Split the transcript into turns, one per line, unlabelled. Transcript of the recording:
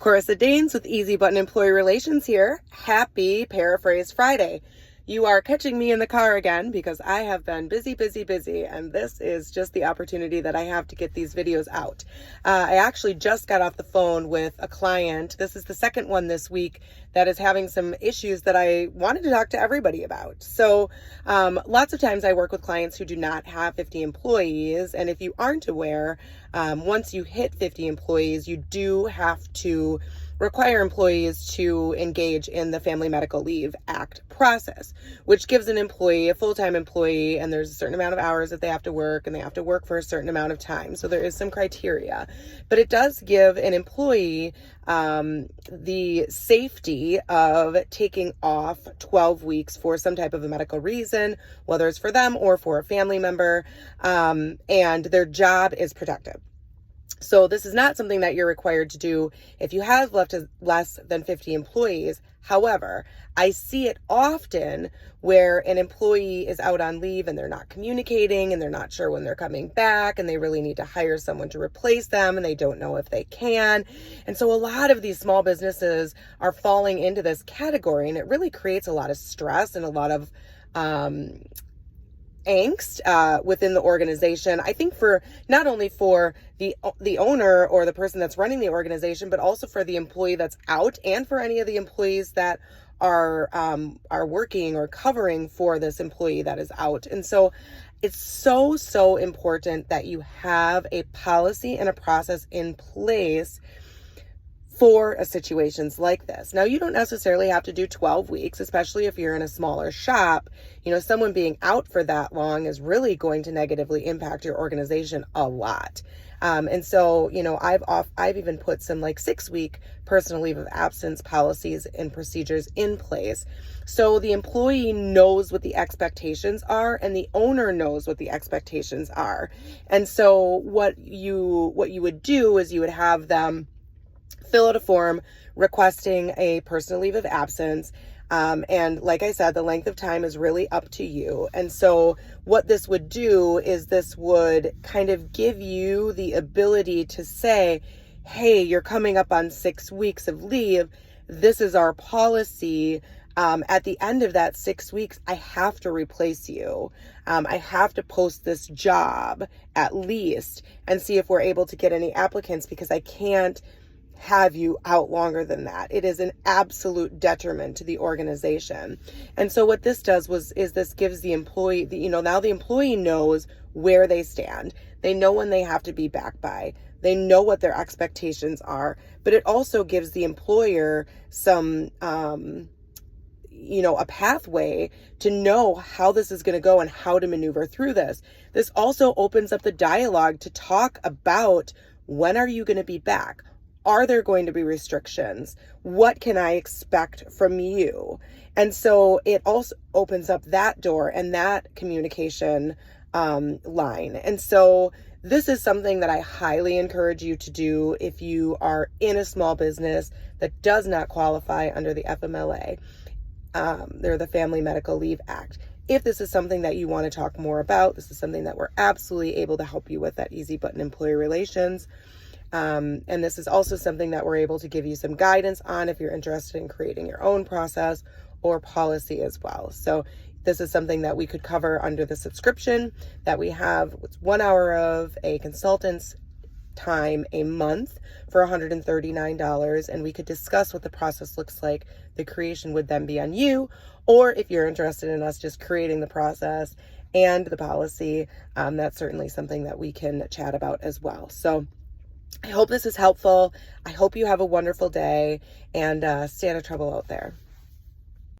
Carissa Danes with Easy Button Employee Relations here. Happy Paraphrase Friday. You are catching me in the car again because I have been busy, and this is just the opportunity that I have to get these videos out. I actually just got off the phone with a client. This is the second one this week that is having some issues that I wanted to talk to everybody about. So lots of times I work with clients who do not have 50 employees. And if you aren't aware, once you hit 50 employees, you do have to require employees to engage in the Family Medical Leave Act process, which gives an employee, a full-time employee, and there's a certain amount of hours that they have to work, and they have to work for a certain amount of time. So there is some criteria, but it does give an employee the safety of taking off 12 weeks for some type of a medical reason, whether it's for them or for a family member, and their job is protected. So this is not something that you're required to do if you have less than 50 employees. However, I see it often where an employee is out on leave and they're not communicating and they're not sure when they're coming back and they really need to hire someone to replace them and they don't know if they can. And so a lot of these small businesses are falling into this category, and it really creates a lot of stress and a lot of angst within the organization. I think for not only for the owner or the person that's running the organization, but also for the employee that's out and for any of the employees that are working or covering for this employee that is out. And so it's so important that you have a policy and a process in place for situations like this. Now, you don't necessarily have to do 12 weeks, especially if you're in a smaller shop. You know, someone being out for that long is really going to negatively impact your organization a lot. And so, you know, I've even put some like 6-week personal leave of absence policies and procedures in place. So the employee knows what the expectations are and the owner knows what the expectations are. And so what you would do is you would have them fill out a form requesting a personal leave of absence. And like I said, the length of time is really up to you. And so what this would do is this would kind of give you the ability to say, hey, you're coming up on 6 weeks of leave. This is our policy. At the end of that 6 weeks, I have to replace you. I have to post this job at least and see if we're able to get any applicants, because I can't have you out longer than that. It is an absolute detriment to the organization. And so what this does is this gives the employee, now the employee knows where they stand. They know when they have to be back by. They know what their expectations are, but it also gives the employer some, a pathway to know how this is going to go and how to maneuver through this. This also opens up the dialogue to talk about, when are you going to be back? Are there going to be restrictions? What can I expect from you? And so it also opens up that door and that communication line. And so this is something that I highly encourage you to do if you are in a small business that does not qualify under the FMLA. They're the Family Medical Leave Act. If this is something that you want to talk more about, this is something that we're absolutely able to help you with at Easy Button Employee Relations. And this is also something that we're able to give you some guidance on if you're interested in creating your own process or policy as well. So this is something that we could cover under the subscription that we have. It's 1 hour of a consultant's time a month for $139, and we could discuss what the process looks like. The creation would then be on you, or if you're interested in us just creating the process and the policy, that's certainly something that we can chat about as well. So I hope this is helpful. I hope you have a wonderful day, and stay out of trouble out there.